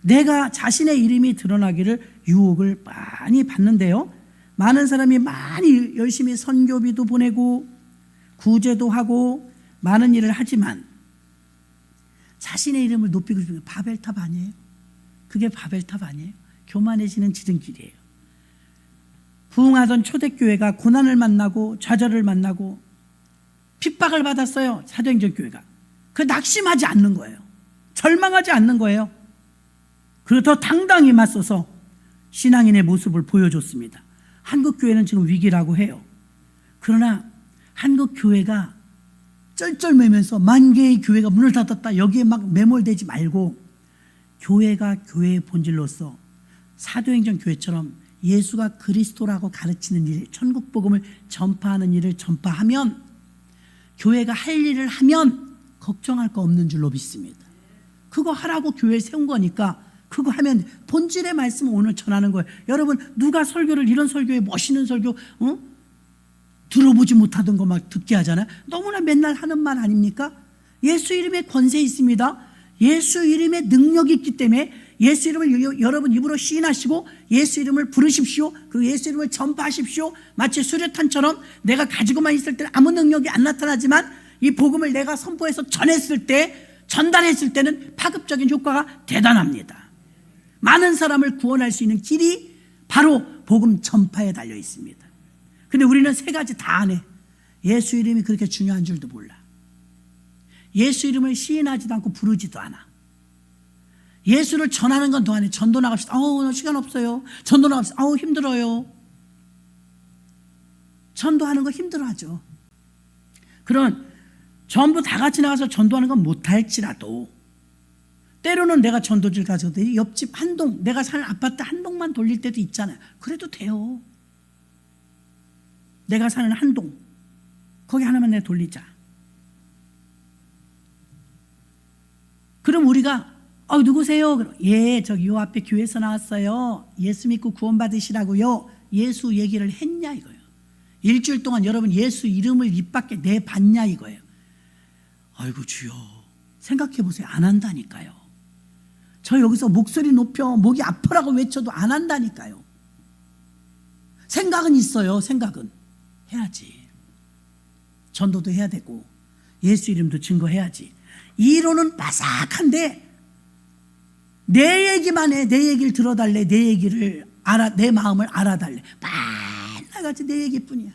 내가 자신의 이름이 드러나기를 유혹을 많이 받는데요. 많은 사람이 많이 열심히 선교비도 보내고 구제도 하고 많은 일을 하지만 자신의 이름을 높이고 싶은 게 바벨탑 아니에요? 그게 바벨탑 아니에요? 교만해지는 지름길이에요. 부흥하던 초대교회가 고난을 만나고 좌절을 만나고 핍박을 받았어요. 사도행전 교회가. 그 낙심하지 않는 거예요. 절망하지 않는 거예요. 그리고 더 당당히 맞서서 신앙인의 모습을 보여줬습니다. 한국 교회는 지금 위기라고 해요. 그러나 한국 교회가 쩔쩔매면서 만 개의 교회가 문을 닫았다, 여기에 막 매몰되지 말고 교회가 교회의 본질로서 사도행전 교회처럼 예수가 그리스도라고 가르치는 일, 천국 복음을 전파하는 일을 전파하면, 교회가 할 일을 하면 걱정할 거 없는 줄로 믿습니다. 그거 하라고 교회 세운 거니까 그거 하면 본질의 말씀을 오늘 전하는 거예요. 여러분, 누가 설교를 이런 설교에 멋있는 설교 들어보지 못하던 거 막 듣게 하잖아요. 너무나 맨날 하는 말 아닙니까? 예수 이름에 권세 있습니다. 예수 이름에 능력이 있기 때문에 예수 이름을 여러분 입으로 시인하시고 예수 이름을 부르십시오. 그 예수 이름을 전파하십시오. 마치 수류탄처럼 내가 가지고만 있을 때는 아무 능력이 안 나타나지만 이 복음을 내가 선포해서 전했을 때, 전달했을 때는 파급적인 효과가 대단합니다. 많은 사람을 구원할 수 있는 길이 바로 복음 전파에 달려 있습니다. 근데 우리는 세 가지 다 안 해. 예수 이름이 그렇게 중요한 줄도 몰라. 예수 이름을 시인하지도 않고 부르지도 않아. 예수를 전하는 건 더 안 해. 전도 나갑시다. 시간 없어요. 전도 나갑시다. 힘들어요. 전도하는 거 힘들어하죠. 그런 전부 다 같이 나가서 전도하는 건 못할지라도 때로는 내가 전도지를 가져도 옆집 한 동, 내가 사는 아파트 한 동만 돌릴 때도 있잖아요. 그래도 돼요. 내가 사는 한 동, 거기 하나만 내가 돌리자. 그럼 우리가 누구세요? 그럼 예, 저기 요 앞에 교회에서 나왔어요. 예수 믿고 구원받으시라고요. 예수 얘기를 했냐 이거예요. 일주일 동안 여러분 예수 이름을 입 밖에 내봤냐 이거예요. 아이고 주여, 생각해 보세요. 안 한다니까요. 저 여기서 목소리 높여 목이 아프라고 외쳐도 안 한다니까요. 생각은 있어요. 생각은 해야지. 전도도 해야 되고 예수 이름도 증거해야지. 이론은 바삭한데 내 얘기만 해. 내 얘기를 들어달래. 내 얘기를 내 마음을 알아달래. 맨날 같이 내 얘기뿐이야.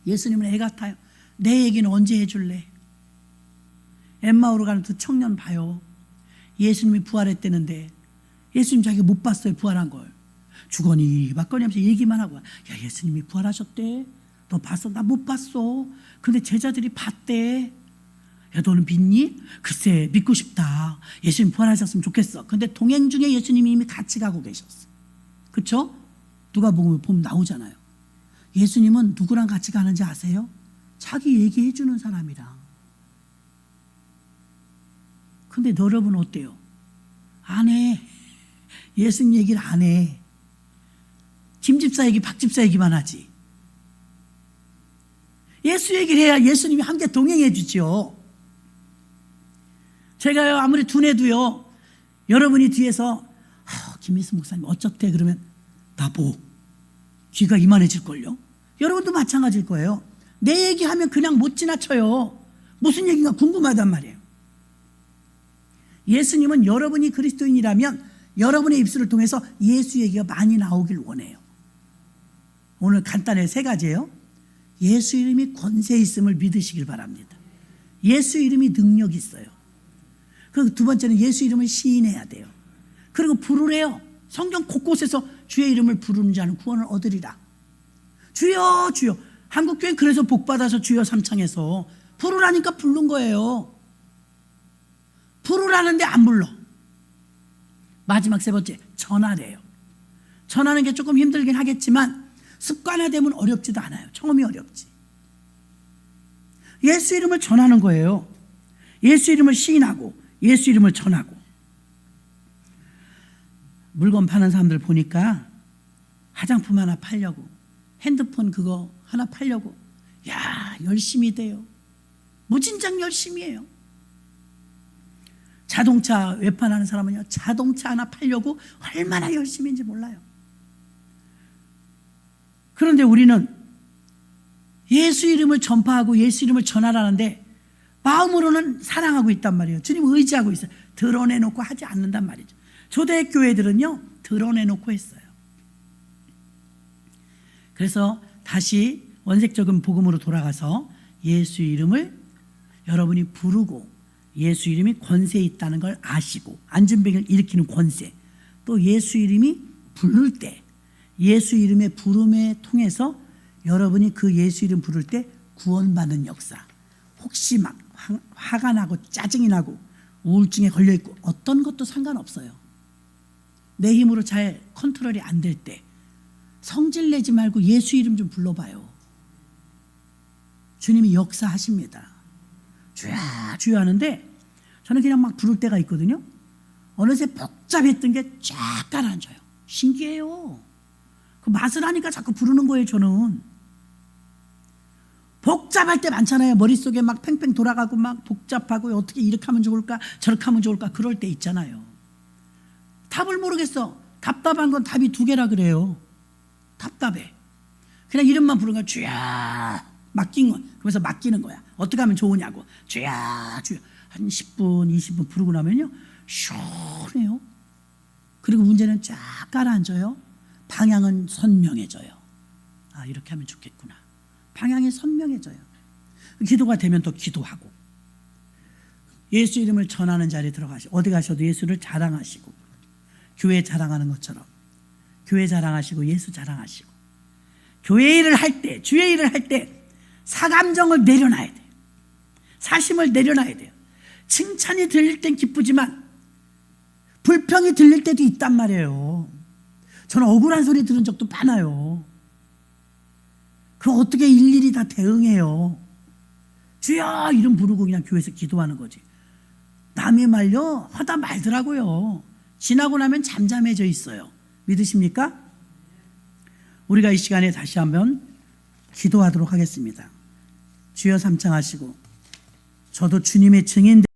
예수님은 애 같아요. 내 얘기는 언제 해줄래? 엠마오로 가는 두 청년 봐요. 예수님이 부활했다는데 예수님 자기가 못 봤어요. 부활한 걸. 주거니 막거니 하면서 얘기만 하고, 야 예수님이 부활하셨대. 너 봤어? 나 못 봤어. 근데 제자들이 봤대. 야 너는 믿니? 글쎄 믿고 싶다. 예수님 부활하셨으면 좋겠어. 근데 동행 중에 예수님이 이미 같이 가고 계셨어. 그렇죠? 누가 보면 나오잖아요. 예수님은 누구랑 같이 가는지 아세요? 자기 얘기해 주는 사람이랑. 근데 여러분 어때요? 안 해. 예수님 얘기를 안 해. 김집사 얘기, 박집사 얘기만 하지. 예수 얘기를 해야 예수님이 함께 동행해 주죠. 제가요 아무리 둔해도요, 여러분이 뒤에서 김미수 목사님 어쩌대 그러면 나보 귀가 이만해질걸요. 여러분도 마찬가지일 거예요. 내 얘기하면 그냥 못 지나쳐요. 무슨 얘기인가 궁금하단 말이에요. 예수님은 여러분이 그리스도인이라면 여러분의 입술을 통해서 예수 얘기가 많이 나오길 원해요. 오늘 간단히 세 가지예요. 예수 이름이 권세 있음을 믿으시길 바랍니다. 예수 이름이 능력이 있어요. 그리고 두 번째는 예수 이름을 시인해야 돼요. 그리고 부르래요. 성경 곳곳에서 주의 이름을 부르는 자는 구원을 얻으리라. 주여 주여. 한국교회는 그래서 복받아서 주여 삼창해서 부르라니까 부른 거예요. 부르라는데 안 불러. 마지막 세 번째, 전하래요. 전하는 게 조금 힘들긴 하겠지만 습관화되면 어렵지도 않아요. 처음이 어렵지. 예수 이름을 전하는 거예요. 예수 이름을 시인하고 예수 이름을 전하고. 물건 파는 사람들 보니까 화장품 하나 팔려고, 핸드폰 그거 하나 팔려고, 야 열심히 돼요. 무진장 열심히 해요. 자동차 외판하는 사람은요, 자동차 하나 팔려고 얼마나 열심히인지 몰라요. 그런데 우리는 예수 이름을 전파하고 예수 이름을 전하라는데 마음으로는 사랑하고 있단 말이에요. 주님 의지하고 있어요. 드러내놓고 하지 않는단 말이죠. 초대교회들은요 드러내놓고 했어요. 그래서 다시 원색적인 복음으로 돌아가서 예수 이름을 여러분이 부르고 예수 이름이 권세 있다는 걸 아시고, 안진병을 일으키는 권세, 또 예수 이름이 부를 때 예수 이름의 부름에 통해서 여러분이 그 예수 이름 부를 때 구원받는 역사. 혹시 막 화가 나고 짜증이 나고 우울증에 걸려있고 어떤 것도 상관없어요. 내 힘으로 잘 컨트롤이 안 될 때 성질 내지 말고 예수 이름 좀 불러봐요. 주님이 역사하십니다. 주야 주야 하는데 저는 그냥 막 부를 때가 있거든요. 어느새 복잡했던 게 쫙 가라앉아요. 신기해요. 그 맛을 하니까 자꾸 부르는 거예요. 저는 복잡할 때 많잖아요. 머릿속에 막 팽팽 돌아가고 막 복잡하고 어떻게 이렇게 하면 좋을까 저렇게 하면 좋을까 그럴 때 있잖아요. 답을 모르겠어. 답답한 건 답이 두 개라 그래요. 답답해. 그냥 이름만 부르는 거야. 주야 맡긴 거. 그래서 맡기는 거야. 어떻게 하면 좋으냐고. 주야 주야. 한 10분 20분 부르고 나면요 시원해요. 그리고 문제는 쫙 가라앉아요. 방향은 선명해져요. 아 이렇게 하면 좋겠구나. 방향이 선명해져요. 기도가 되면 또 기도하고, 예수 이름을 전하는 자리에 들어가시고, 어디 가셔도 예수를 자랑하시고, 교회 자랑하는 것처럼 교회 자랑하시고 예수 자랑하시고, 교회 일을 할 때, 주의 일을 할 때 사감정을 내려놔야 돼요. 사심을 내려놔야 돼요. 칭찬이 들릴 땐 기쁘지만 불평이 들릴 때도 있단 말이에요. 저는 억울한 소리 들은 적도 많아요. 그럼 어떻게 일일이 다 대응해요? 주여 이름 부르고 그냥 교회에서 기도하는 거지. 마음이 말려 하다 말더라고요. 지나고 나면 잠잠해져 있어요. 믿으십니까? 우리가 이 시간에 다시 한번 기도하도록 하겠습니다. 주여 삼창하시고 저도 주님의 증인